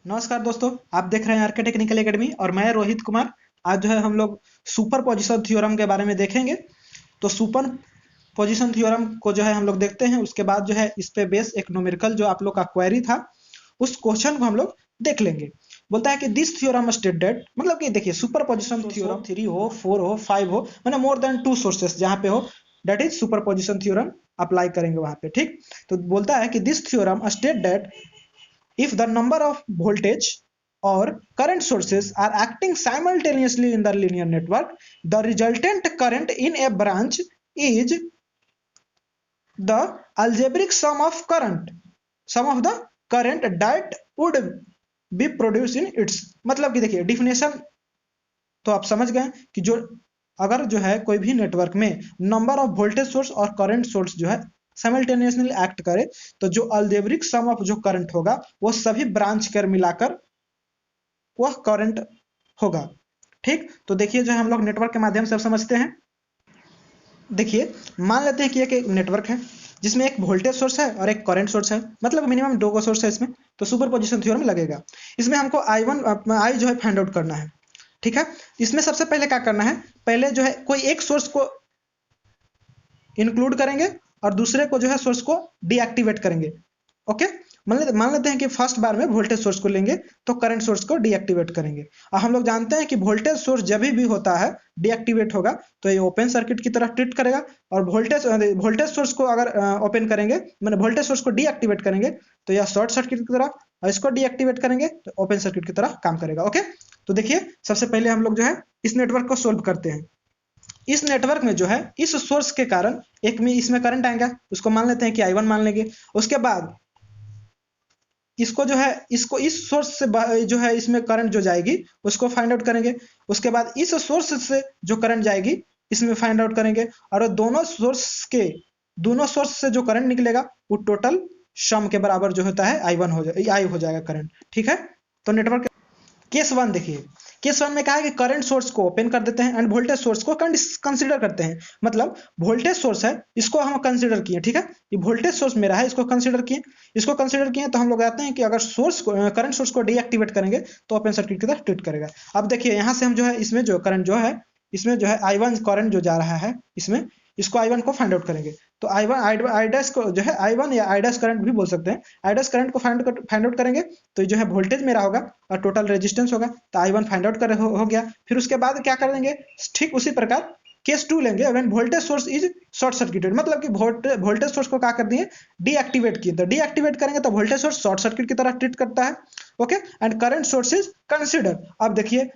नमस्कार दोस्तों, आप देख रहे हैं आरके टेक्निकल एकेडमी और मैं रोहित कुमार। आज जो है हम लोग सुपर पोजिशन थ्योरम के बारे में देखेंगे। तो सुपर पोजिशन थ्योरम को जो है हम लोग देखते हैं, उसके बाद जो है इस पे बेस एक न्यूमेरिकल जो आप लोग का क्वेरी था उस क्वेश्चन को हम लोग देख लेंगे। बोलता है कि दिस थ्योरम स्टेटेड, मतलब कि देखिए सुपर पोजिशन थ्योरम 3 हो, 4 हो, 5 हो, मैंने मोर देन 2 सोर्सेस जहां पे हो, that is super position theorem apply करेंगे वहां पे। ठीक, तो बोलता है कि this theorem state that if the number of voltage or current sources are acting simultaneously in the linear network, the resultant current in a branch is the algebraic sum of the current that would be produced in its। मतलब कि देखिए definition तो आप समझ गए कि जो अगर जो है कोई भी नेटवर्क में नंबर ऑफ वोल्टेज सोर्स और करंट सोर्स जो है साइमल्टेनियसली एक्ट करे, तो जो अल्जेब्रिक सम ऑफ जो करंट होगा वो सभी ब्रांच कर मिलाकर वह करंट होगा। ठीक, तो देखिए जो हम लोग नेटवर्क के माध्यम से अब समझते हैं। देखिए मान लेते हैं कि एक नेटवर्क है जिसमें एक वोल्टेज सोर्स है और एक करंट सोर्स है, मतलब मिनिमम दो को सोर्स है इसमें, तो सुपर पोजिशन थ्योरम लगेगा। इसमें हमको आई जो है फाइंड आउट करना है। ठीक है, इसमें सबसे पहले क्या करना है, पहले जो है कोई एक सोर्स को इंक्लूड करेंगे और दूसरे को जो है सोर्स को डीएक्टिवेट करेंगे। ओके, मान लेते हैं कि फर्स्ट बार में वोल्टेज सोर्स को लेंगे तो करंट सोर्स को डीएक्टिवेट करेंगे। और हम लोग जानते हैं कि वोल्टेज सोर्स जब भी होता है डीएक्टिवेट होगा तो ये ओपन सर्किट की तरह ट्रीट करेगा, और वोल्टेज सोर्स को अगर ओपन करेंगे, मैंने वोल्टेज सोर्स को डीएक्टिवेट करेंगे तो यह शॉर्ट सर्किट की तरह, और इसको डीएक्टिवेट करेंगे तो ओपन सर्किट की तरह काम करेगा। ओके, तो देखिए सबसे पहले हम लोग जो है इस नेटवर्क को सोल्व करते हैं। इस नेटवर्क में जो है इस सोर्स के कारण एक में इसमें करंट आएगा, उसको मान लेते हैं कि I1 मान लेंगे। उसके बाद इसको जो है इसको इस सोर्स से जो है इसमें करंट जो जाएगी उसको फाइंड आउट करेंगे। उसके बाद इस सोर्स से जो करंट जाएगी इसमें फाइंड आउट करेंगे, और दोनों सोर्स से जो करंट निकलेगा वो टोटल सम के बराबर जो होता है आई हो जाएगा करंट। ठीक है, तो नेटवर्क केस वन देखिए, केस वन में कहा है कि करंट सोर्स को ओपन कर देते हैं एंड वोल्टेज सोर्स को कंसीडर करते हैं। मतलब वोल्टेज सोर्स है, इसको हम कंसीडर किए। ठीक है, ये वोल्टेज सोर्स मेरा है, इसको कंसीडर किए। इसको कंसीडर किए तो हम लोग कहते हैं कि अगर करंट सोर्स को डीएक्टिवेट करेंगे तो ओपन सर्किट की तरह ट्रीट करेगा। अब देखिए यहाँ से हम जो है इसमें जो करंट जो है इसमें जो है I1 करंट जो जा रहा है इसमें, इसको I1 को फाइंड आउट करेंगे। तो आई डैश को जो है I1 या आई डैश करंट भी बोल सकते हैं, आई डैश करंट को फाइंड आउट करेंगे तो जो है वोल्टेज मेरा होगा और टोटल रेजिस्टेंस होगा, तो I1 फाइंड आउट हो गया। फिर उसके बाद क्या कर देंगे, ठीक उसी प्रकार केस टू लेंगे when voltage source is short circuited. मतलब कि वोल्टेज सोर्स को क्या कर दिए, डीएक्टिवेट किए। तो डीएक्टिवेट करेंगे तो वोल्टेज सोर्स शॉर्ट सर्किट की तरह ट्रीट करता है। Okay, and current source is consider. अब देखिए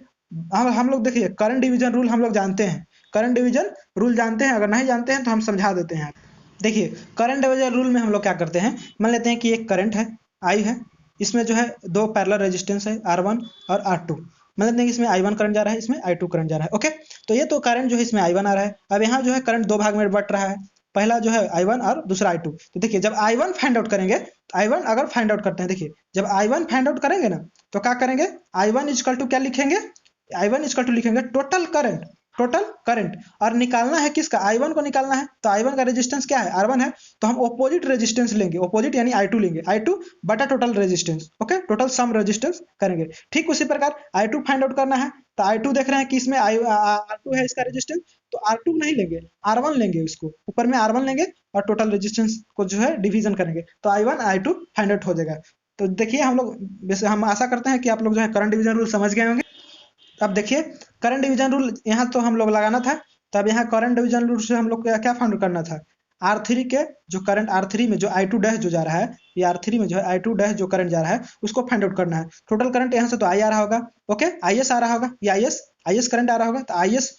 हम लोग देखिए करंट डिवीजन रूल हम लोग जानते हैं, करंट डिवीजन रूल जानते हैं, अगर नहीं जानते हैं तो हम समझा देते हैं। देखिए करंट डिवीजन रूल में हम लोग क्या करते हैं, मान लेते हैं कि एक करंट है आई है, इसमें जो है दो पैरेलल रेजिस्टेंस है R1 और R2। मान लेते हैं कि इसमें I1 करंट जा रहा है, इसमें I2 करंट जा रहा है। ओके, तो ये तो करंट जो है इसमें I1 आ रहा है। अब यहाँ जो है करंट दो भाग में बट रहा है, पहला जो है I1 और दूसरा I2। तो देखिए जब I1 फाइंड आउट करेंगे, I1 अगर फाइंड आउट करते हैं, देखिए जब I1 फाइंड आउट करेंगे ना तो क्या करेंगे, I1 इजकल टू क्या लिखेंगे, I1 इजकल टू लिखेंगे टोटल करंट, और निकालना है किसका, I1 को निकालना है। तो I1 का रेजिस्टेंस क्या है, R1 है, तो हम ऑपोजिट रेजिस्टेंस लेंगे, ऑपोजिट यानी I2 लेंगे, I2 बटा total resistance. Okay, total sum resistance करेंगे। ठीक उसी प्रकार I2 फाइंड आउट करना है, तो I2 देख रहे हैं कि इसमें R2 है इसका रेजिस्टेंस, तो R2 नहीं लेंगे, R1 लेंगे, उसको ऊपर में R1 लेंगे और टोटल रेजिस्टेंस को जो है डिवीजन करेंगे, तो I1 I2 फाइंड आउट हो जाएगा। तो देखिए हम लोग वैसे हम आशा करते हैं कि आप लोग जो है करंट डिवीजन रूल समझ गए होंगे। अब देखिए करंट डिवीजन रूल यहाँ तो हम लोग लगाना था, तब यहाँ करंट डिवीजन रूल से हम लोग को क्या फाइंड करना था, R3 के जो करंट R3 में जो I2 डैश जो जा रहा है, ये R3 में जो है I2 डैश जो करंट जा रहा है उसको फाइंड आउट करना है। टोटल करंट यहाँ से तो I आ रहा होगा, ओके IS आ रहा होगा, ये IS करंट आ रहा होगा, तो IS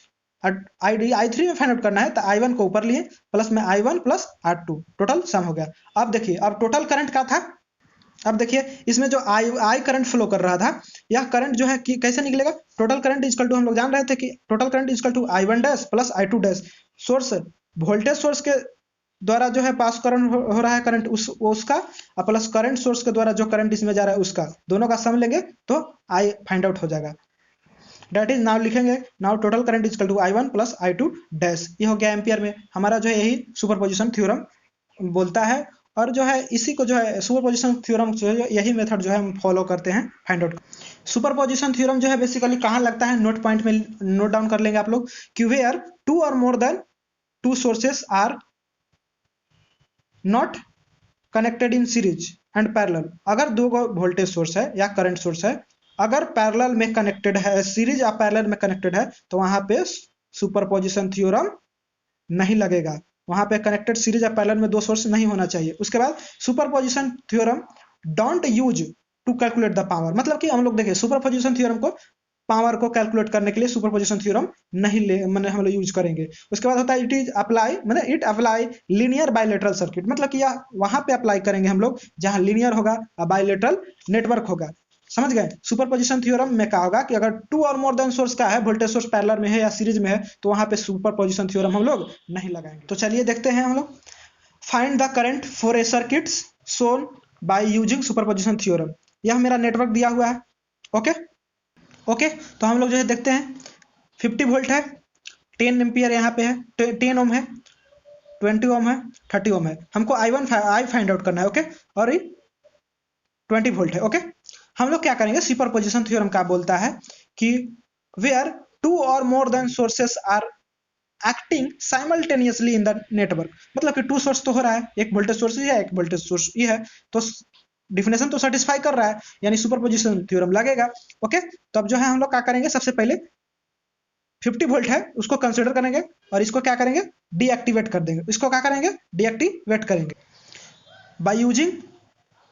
I3 में फाइंड आउट करना है, तो I1 को ऊपर लिए प्लस में I1 plus R2 total sum हो गया। अब देखिए अब टोटल करंट क्या था, अब देखिए इसमें जो आई करंट फ्लो कर रहा था, यह करंट जो है कि कैसे निकलेगा, टोटल करंट इजकल टू हम लोग जान रहे थे कि total current equal to I1 dash plus I2 dash, source voltage source के द्वारा जो है पास करंट हो रहा है करंट उसका, प्लस करंट सोर्स के द्वारा जो करंट इसमें जा रहा है उसका, दोनों का सम लेंगे तो आई फाइंड आउट हो जाएगा। डेट इज नाउ लिखेंगे, now total current equal to I1 plus I2 dash, ये हो गया एम्पियर में। हमारा जो है यही सुपरपोजिशन थ्योरम बोलता है, और जो है इसी को जो है सुपरपोजिशन थ्योरम जो है यही मेथड जो है हम फॉलो करते हैं फाइंड आउट। सुपरपोजिशन थ्योरम जो है बेसिकली कहाँ लगता है, नोट पॉइंट में नोट डाउन कर लेंगे आप लोग कि where two or more than two sources are not connected in series and parallel. अगर दो वोल्टेज सोर्स है या करंट सोर्स है, अगर पैरेलल में कनेक्टेड है, सीरीज या पैरेलल में कनेक्टेड है, तो वहां पे सुपरपोजिशन थ्योरम नहीं लगेगा। वहां पे कनेक्टेड सीरीज या पैरेलल में दो सोर्स नहीं होना चाहिए। उसके बाद superposition theorem don't use to calculate the power, मतलब कि हम लोग देखिए सुपरपोजिशन थ्योरम को पावर को कैलकुलेट करने के लिए सुपरपोजिशन थ्योरम नहीं ले मैंने हम लोग यूज करेंगे। उसके बाद होता है इट इज अप्लाई, मतलब it apply linear bilateral circuit, मतलब कि यह वहां पे अप्लाई करेंगे हम लोग जहां लीनियर होगा और बायलेटरल नेटवर्क होगा। समझ गए? सुपरपोजिशन थ्योरम में क्या होगा कि अगर to or more then source का है, वोल्टेज सोर्स पैरेलल में है या सीरीज में है, तो वहां पे सुपरपोजिशन थ्योरम हम लोग नहीं लगाएंगे। तो चलिए देखते हैं हम लोग। Find the current for a circuits shown by using superposition theorem. यह मेरा नेटवर्क दिया हुआ है। ओके, तो हम लोग जो है देखते हैं 50 वोल्ट है, 10 एम्पियर यहाँ पे है, 10 ओम है, 20 ओम है, 30 ओम है। हमको आई फाइंड आउट करना है। ओके, और 20 वोल्ट है। ओके, हम लोग क्या करेंगे, सुपरपोजिशन थ्योरम क्या बोलता है कि where two or more than sources are acting simultaneously in the network, मतलब कि टू सोर्स तो हो रहा है, एक वोल्टेज सोर्स ही है, एक वोल्टेज सोर्स ही है, तो डिफिनेशन तो सेटिस्फाई कर रहा है, यानी सुपरपोजिशन थ्योरम लगेगा। ओके, तो अब जो है हम लोग क्या करेंगे, सबसे पहले 50 वोल्ट है उसको कंसीडर करेंगे और इसको क्या करेंगे, डीएक्टिवेट कर देंगे। इसको क्या करेंगे, डीएक्टिवेट करेंगे बाय यूजिंग,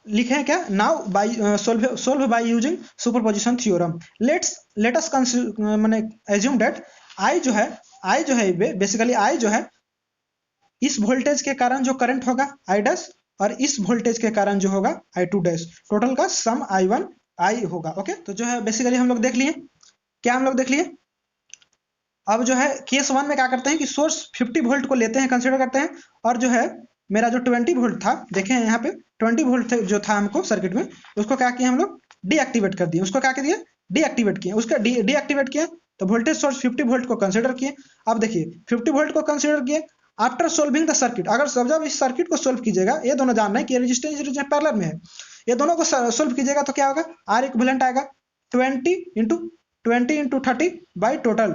लिखे हैं क्या, now by solve by using superposition theorem. Let us माने एज्यूम दैट आई जो है बेसिकली आई जो है इस वोल्टेज के कारण जो करंट होगा आई डैश, और इस वोल्टेज के कारण जो होगा आई टू डैश, टोटल का सम I1 आई होगा। ओके, तो जो है बेसिकली हम लोग देख लिए, क्या हम लोग देख लिए। अब जो है केस 1 में क्या करते हैं कि सोर्स 50 वोल्ट को लेते हैं, कंसीडर करते हैं, और जो है मेरा जो 20 वोल्ट था, देखें यहाँ पे 20 वोल्ट जो था हमको सर्किट में, उसको क्या किया हम लोग, डीएक्टिवेट कर दिए। उसको क्या कर दिया, डीएक्टिवेट किया। उसका डीएक्टिवेट किया तो वोल्टेज सोर्स 50 वोल्ट को कंसीडर किए। अब देखिए 50 वोल्ट को कंसीडर किए आफ्टर सोल्विंग द सर्किट। अगर जब इस सर्किट को सोल्व कीजिएगा, ये दोनों जानना है कि रेजिस्टेंस पैरेलल में है, ये दोनों को सोल्व कीजिएगा तो क्या होगा, आर इक्विवेलेंट आएगा 20 into 30 by total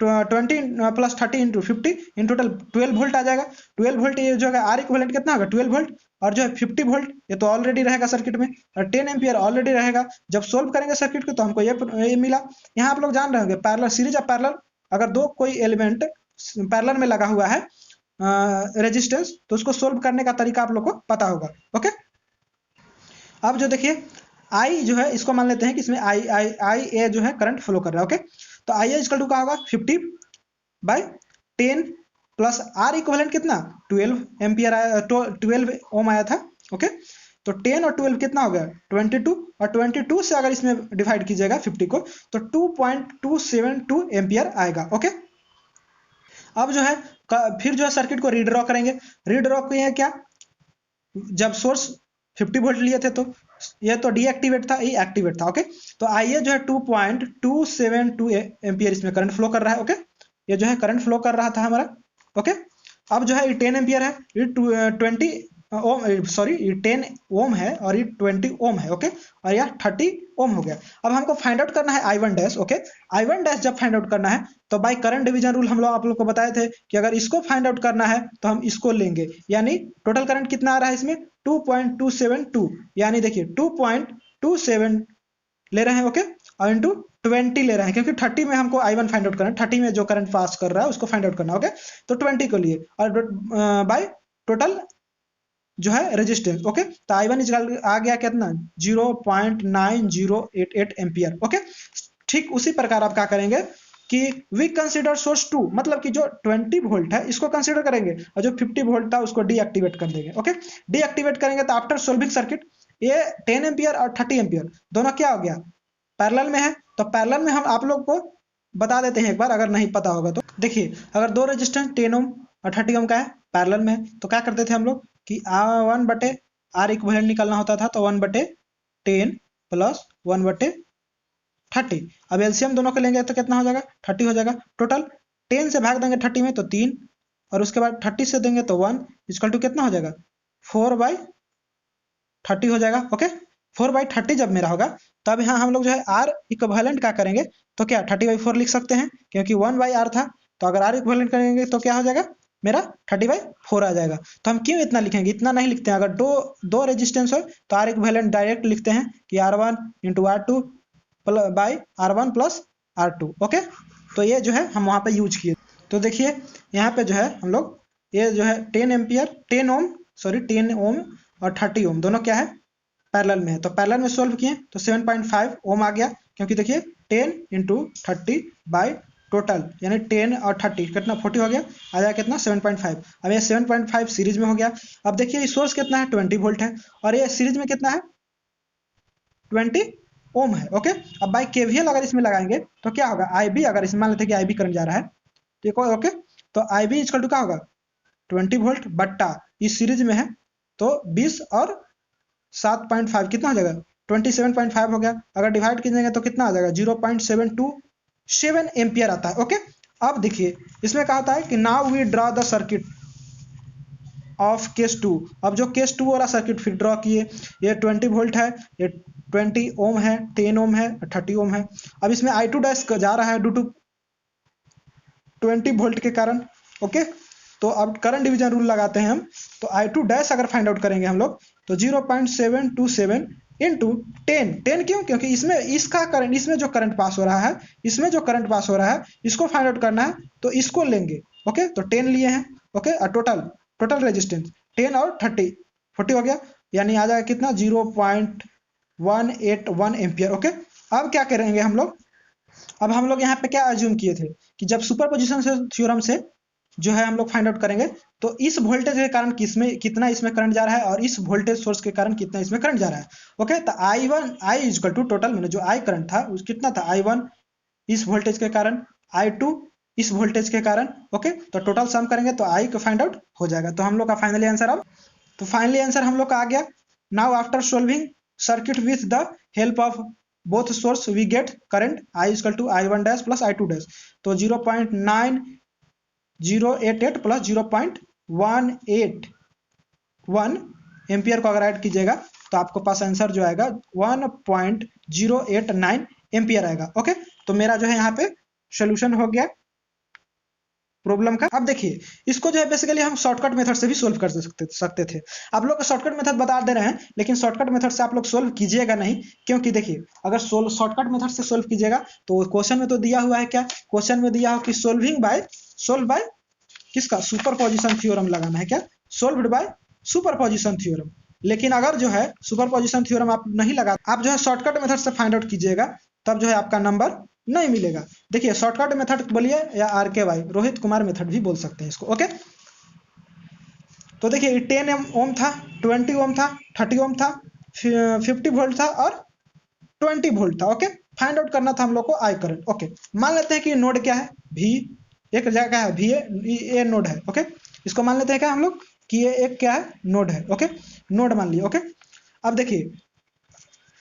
20 plus 30 into 50 in total 12 volt आ जाएगा। 12 वोल्ट ये जो है आर इक्विवेलेंट कितना होगा, 12 वोल्ट, और जो है 50 वोल्ट ये तो ऑलरेडी रहेगा सर्किट में, और 10 एम्पियर ऑलरेडी रहेगा। जब सोल्व करेंगे सर्किट को तो हमको ये मिला। यहाँ आप लोग जान रहे होंगे पैरेलल सीरीज या पैरेलल, अगर दो कोई एलिमेंट पैरेलल में लगा हुआ है रेजिस्टेंस, तो उसको सोल्व करने का तरीका आप लोग को पता होगा। ओके, अब जो देखिए आई जो है इसको मान लेते हैं कि इसमें आई ए जो है करंट फ्लो कर रहा है। ओके, तो आई ए इक्वल टू क्या होगा, 50 बाई 10 प्लस आर इक्विवेलेंट कितना 12 एम्पियर आया, 12 ओम आया था। ओके, तो 10 और 12 कितना हो गया 22, और 22 से अगर इसमें डिवाइड कीजिएगा 50 को तो 2.272 एम्पियर आएगा। ओके, अब जो है फिर जो है सर्किट को रीड्रॉ करेंगे। रीड्रॉ किए क्या, जब सोर्स 50 वोल्ट लिए थे तो ये तो डीएक्टिवेट था, ये एक्टिवेट था। ओके, तो आइए जो है 2.272 एम्पियर इसमें करंट फ्लो कर रहा है। ओके, ये जो है करंट फ्लो कर रहा था हमारा। ओके, अब जो है ये 10 एम्पियर है, ये 20 ओम, सॉरी ये 10 ओम है और ये 20 ओम है। ओके, और यह 30 ओम हो गया। अब हमको फाइंड आउट करना है I1 dash. Okay, I1 dash जब फाइंड आउट करना है तो बाय करंट डिवीजन रूल हम लोग आप लोग को बताए थे कि अगर इसको फाइंड आउट करना है तो हम इसको लेंगे, यानी टोटल करंट कितना आ रहा है इसमें 2.272, यानी देखिए 2.27 ले रहे हैं। ओके, और इंटू 20 ले रहे हैं, क्योंकि 30 में हमको I1 फाइंड आउट करना है, 30 में जो करंट पास कर रहा है उसको फाइंड आउट करना है। ओके, तो 20 को लिए और बाय टोटल जो है रेजिस्टेंस। ओके, तो I1 आ गया कितना 0.9088 एम्पियर। ओके, ठीक उसी प्रकार आप क्या करेंगे कि वी कंसीडर सोर्स 2, मतलब कि जो 20 वोल्ट है इसको कंसीडर करेंगे और जो 50 वोल्ट था उसको डीएक्टिवेट कर देंगे। ओके, डीएक्टिवेट करेंगे तो आफ्टर सोल्विंग सर्किट ये 10 एम्पियर और 30 एम्पियर दोनों क्या हो गया, पैरेलल में है। तो पैरेलल में हम आप लोग को बता देते हैं एक बार, अगर नहीं पता होगा तो देखिए, अगर दो रेजिस्टेंस 10 ओम और 30 ओम का है पैरेलल में, तो क्या करते थे हम लोग कि 1/R इक्विवेलेंट निकालना होता था, तो 1/10 प्लस 1/30। अब एलसीएम दोनों को लेंगे तो कितना हो जाएगा 30 हो जाएगा। टोटल 10 से भाग देंगे 30 में तो 3, और उसके बाद 30 से देंगे तो 1 इक्वल टू कितना हो जाएगा 4/10। 30 हो जाएगा। ओके, 4/30 जब मेरा होगा तब यहाँ हम लोग जो है आर इक्विवेलेंट क्या करेंगे, तो क्या 30/4 लिख सकते हैं, क्योंकि 1/r था। तो अगर आर इक्विवेलेंट करेंगे तो क्या हो जाएगा, मेरा 30/4 आ जाएगा। तो हम क्यों इतना लिखेंगे, इतना नहीं लिखते हैं। अगर दो रेजिस्टेंस हो तो आर इक्विवेलेंट डायरेक्ट लिखते हैं कि R1 into R2 by R1 plus R2। Okay, तो ये जो है हम वहाँ पे यूज किए। तो देखिए यहाँ पे जो है हम लोग ये जो है 10 ओम और 30 ओम दोनों क्या है, पैरेलल में है। तो पैरेलल में सोल्व किए तो 7.5 ओम आ गया, क्योंकि देखिए 10 इंटू 30 बाई टोटल यानी 10 और 30 कितना 40 हो गया, आ जाएगा कितना 7.5। अब ये 7.5 सीरीज में हो गया। अब देखिए सोर्स कितना है 20 वोल्ट है और ये सीरीज में कितना है 20 ओम है। ओके, अब बाई केवीएल अगर इसमें लगाएंगे तो क्या होगा, आईबी अगर इसमें मान लेते हैं कि आईबी करंट जा रहा है, ठीक है। ओके, तो आईबी इक्वल टू क्या होगा 20 वोल्ट बट्टा इस सीरीज में है तो 20 और 7.5 कितना हो जाएगा 27.5 हो गया। अगर डिवाइड कीजिएगा तो कितना आ जाएगा 0.727 एम्पियर आता है। ओके, अब देखिए इसमें क्या होता है कि now we draw the circuit of case 2। अब जो केस 2 वाला सर्किट फिर ड्रॉ किए, ये 20 वोल्ट है, ये 20 ओम है, 10 ओम है, 30 ओम है। अब इसमें I2 डैश जा रहा है ड्यू टू 20 वोल्ट के कारण। ओके, तो अब करंट डिवीजन रूल लगाते हैं हम। तो I2 डैश अगर फाइंड आउट करेंगे हम लोग तो 0.727 इंटू 10 क्यों, क्योंकि इसमें इसका करंट, इसमें जो करंट पास हो रहा है, इसमें जो करंट पास हो रहा है इसको फाइंड आउट करना है तो इसको लेंगे। ओके, तो 10 लिए हैं। ओके, और टोटल रेजिस्टेंस 10 और 30 40 हो गया, यानी आ जाएगा कितना 0.181 एम्पियर। ओके, अब क्या करेंगे हम लोग, अब हम लोग यहाँ पे क्या अज्यूम किए थे कि जब सुपरपोजिशन से थ्योरम से जो है हम लोग फाइंड आउट करेंगे तो इस वोल्टेज के कारण कितना इसमें करंट जा रहा है और इस वोल्टेज सोर्स के कारण कितना इसमें करंट जा रहा है। ओके, तो I इक्वल टू टोटल में जो I करंट था उस कितना था I1 इस वोल्टेज के कारण, I2 इस वोल्टेज के कारण। ओके, तो टोटल सम करेंगे तो I को फाइंड आउट हो जाएगा। तो हम लोग का फाइनली आंसर, अब तो फाइनली आंसर हम लोग का आ गया। Now after solving circuit with the help of both source we get current I equal to I1 dash plus I2 dash. तो 0.9088 प्लस 0.181 एम्पियर को अगर ऐड कीजिएगा तो आपको पास आंसर जो आएगा 1.089 एम्पियर आएगा। ओके, तो मेरा जो है यहाँ पे सोल्यूशन हो गया प्रॉब्लम का। अब देखिए इसको जो है बेसिकली हम शॉर्टकट मेथड से भी सोल्व कर सकते थे। आप लोग को शॉर्टकट मेथड बता दे रहे हैं, लेकिन शॉर्टकट मेथड से आप लोग सोल्व कीजिएगा नहीं, क्योंकि देखिए अगर शॉर्टकट मेथड से सोल्व कीजिएगा तो क्वेश्चन में तो दिया हुआ है क्या, क्वेश्चन में दिया हो कि सोल्व बाय किसका सुपरपोजिशन थ्योरम लगाना है, क्या सोल्व्ड बाय सुपरपोजिशन थ्योरम। लेकिन अगर जो है सुपरपोजिशन थ्योरम आप नहीं लगा, आप जो है शॉर्टकट मेथड से फाइंड आउट कीजिएगा तब जो है आपका नंबर नहीं मिलेगा। देखिए शॉर्टकट मेथड बोलिए या RKY रोहित कुमार मेथड भी बोल सकते हैं इसको। ओके, तो देखिए 10 ओम था, 20 ओम था, 30 ओम था, 50 वोल्ट था और 20 वोल्ट था। ओके, फाइंड आउट करना था हम लोग को I करंट। ओके, मान लेते हैं कि नोड क्या है V, एक जगह है V ए नोड है। ओके, इसको मान लेते हैं क्या हम लोग कि ये एक क्या है नोड है। ओके, नोड मान लिया। ओके, अब देखिए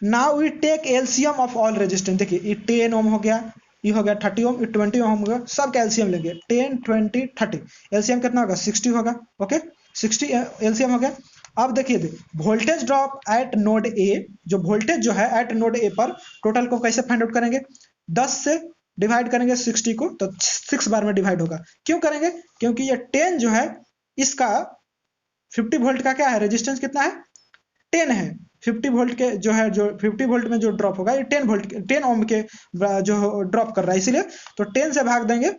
now we take LCM of all resistance. देखिए ये 10 ओम हो गया, ये हो गया 30 ओम, ये 20 ओम हो गया, सब का एलसीएम लेंगे 10 20 30, एलसीएम कितना होगा 60 होगा। ओके, 60 एलसीएम हो गया। अब देखिए voltage drop eight node A, जो वोल्टेज जो है एट नोड ए पर टोटल को कैसे फाइंड आउट करेंगे, 10 से डिवाइड करेंगे 60 को तो 6 बार में डिवाइड होगा। क्यों करेंगे, क्योंकि ये 10 जो है इसका 50 वोल्ट का क्या है रेजिस्टेंस कितना है 10 है, 50 वोल्ट के जो है जो 50 वोल्ट में जो ड्रॉप होगा ये 10 ओम के जो ड्रॉप कर रहा है, इसीलिए तो 10 से भाग देंगे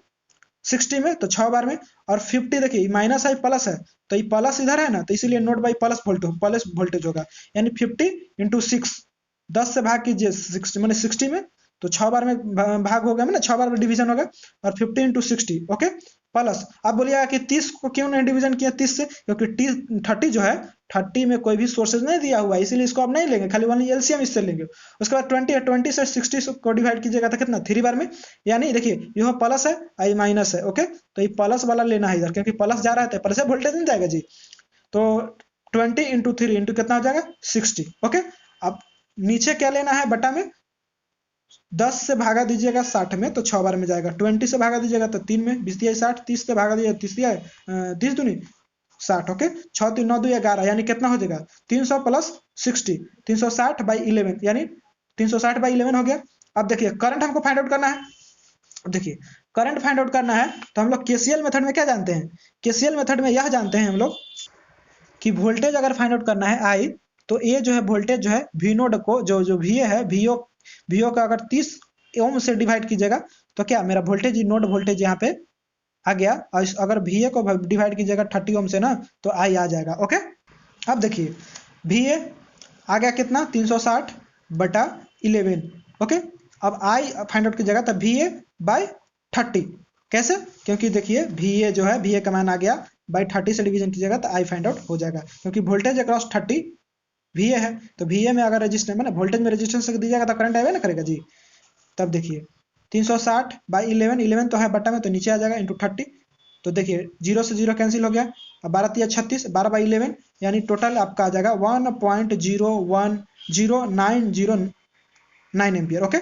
60 में तो 6 बार में। और 50 देखिए माइनस है प्लस है तो ये प्लस इधर है ना, तो इसीलिए नोट बाई प्लस वोल्टेज होगा, यानी 50 इंटू 6, 10 से भाग कीजिए 60 मैंने 60 में तो 6 बार में भाग हो गया ना, 6 बार में डिवीजन होगा और 50 इंटू 60। ओके, प्लस आप बोलिएगा कि 30 को क्यों नहीं डिवीजन किया 30 से, क्योंकि 30 जो है 30 में कोई भी सोर्सेज नहीं दिया हुआ है, इसीलिए इसको आप नहीं लेंगे, खाली वाली एलसीएम इससे लेंगे। उसके बाद 20 से 60 को डिवाइड कीजिएगा तो कितना 3 बार में, यानी देखिए यह प्लस है आई माइनस है। ओके, तो ये प्लस वाला लेना है इधर, क्योंकि प्लस जा रहा है प्लस से वोल्टेज नहीं जाएगा जी। तो 20 इंटू 3 इंटू कितना हो जाएगा 60। ओके, अब नीचे क्या लेना है बटा में 10 से भागा दीजिएगा 60 में तो 6 बार में जाएगा, 20 से भागा दीजिएगा तो 3 में 20 दिया 60, 30 से भागा दीजिएगा 30 दिया 30 दूनी 360। ओके, 6 3 9 2 11 यानी कितना हो जाएगा 300 प्लस 60, 360 बाई 11 यानी 360 बाई 11 हो गया। अब देखिए करंट हमको फाइंड आउट करना है। अब देखिए करंट फाइंड आउट करना है तो हम लोग केसीएल मेथड में क्या जानते हैं, केसीएल मेथड में यह जानते हैं हम लोग कि वोल्टेज अगर फाइंड आउट करना है आई, तो ये जो है वोल्टेज जो है वी नोड को जो वी है वीओ का अगर 30 ओम से डिवाइड कीजिएगा तो क्या मेरा वोल्टेज नोड वोल्टेज यहाँ पे आ गया। और अगर वी को डिवाइड कीजिएगा 30 ओम से ना तो आई आ जाएगा। ओके, अब देखिए वी आ गया कितना 360 बटा 11। ओके, अब आई फाइंड आउट कीजिएगा तब वी बाई 30। कैसे, क्योंकि देखिए वी जो है वी का मान आ गया बाई 30 से डिवीजन कीजिएगा तो आई फाइंड आउट हो जाएगा, क्योंकि वोल्टेज अक्रॉस 30 वी है। तो वी में अगर रेजिस्टेंस मैंने वोल्टेज में रेजिस्टेंस दीजिएगा तो करंट आएगा ना करेगा जी। तब देखिए 360 बाई 11 तो है बटा में तो नीचे आ जाएगा इंटू 30। तो देखिए 0 से 0 कैंसिल हो गया। अब 12 3 36, 12 बाई 11 यानी टोटल आपका आ जाएगा 1.01909 एम्पियर। ओके,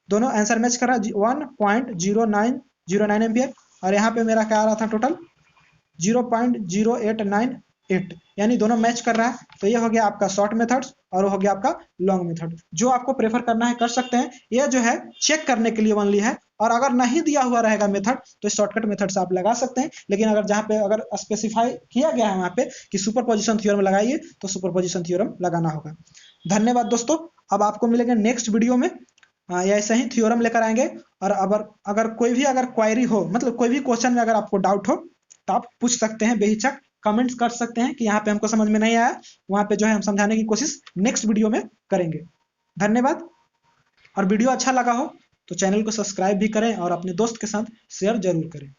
दोनों आंसर मैच कर रहा है 1.0909 एम्पियर, और यहाँ पे मेरा क्या आ रहा था टोटल 0.0898, यानी दोनों मैच कर रहा है। तो ये हो गया आपका शॉर्ट मेथड्स और हो गया आपका लॉन्ग मेथड। जो आपको प्रेफर करना है कर सकते हैं, ये जो है चेक करने के लिए ओनली है। और अगर नहीं दिया हुआ रहेगा मेथड तो शॉर्टकट मेथड से आप लगा सकते हैं, लेकिन अगर जहाँ पे अगर स्पेसिफाई किया गया है वहाँ पे कि सुपरपोजिशन थ्योरम लगाइए तो सुपरपोजिशन थ्योरम लगाना होगा। धन्यवाद दोस्तों, अब आपको मिलेंगे नेक्स्ट वीडियो में या ऐसे ही थ्योरम लेकर आएंगे। और अगर कोई भी अगर क्वायरी हो, मतलब कोई भी क्वेश्चन में अगर आपको डाउट हो तो आप पूछ सकते हैं, बेहिचक कमेंट्स कर सकते हैं कि यहाँ पे हमको समझ में नहीं आया, वहां पे जो है हम समझाने की कोशिश नेक्स्ट वीडियो में करेंगे। धन्यवाद, और वीडियो अच्छा लगा हो तो चैनल को सब्सक्राइब भी करें और अपने दोस्त के साथ शेयर जरूर करें।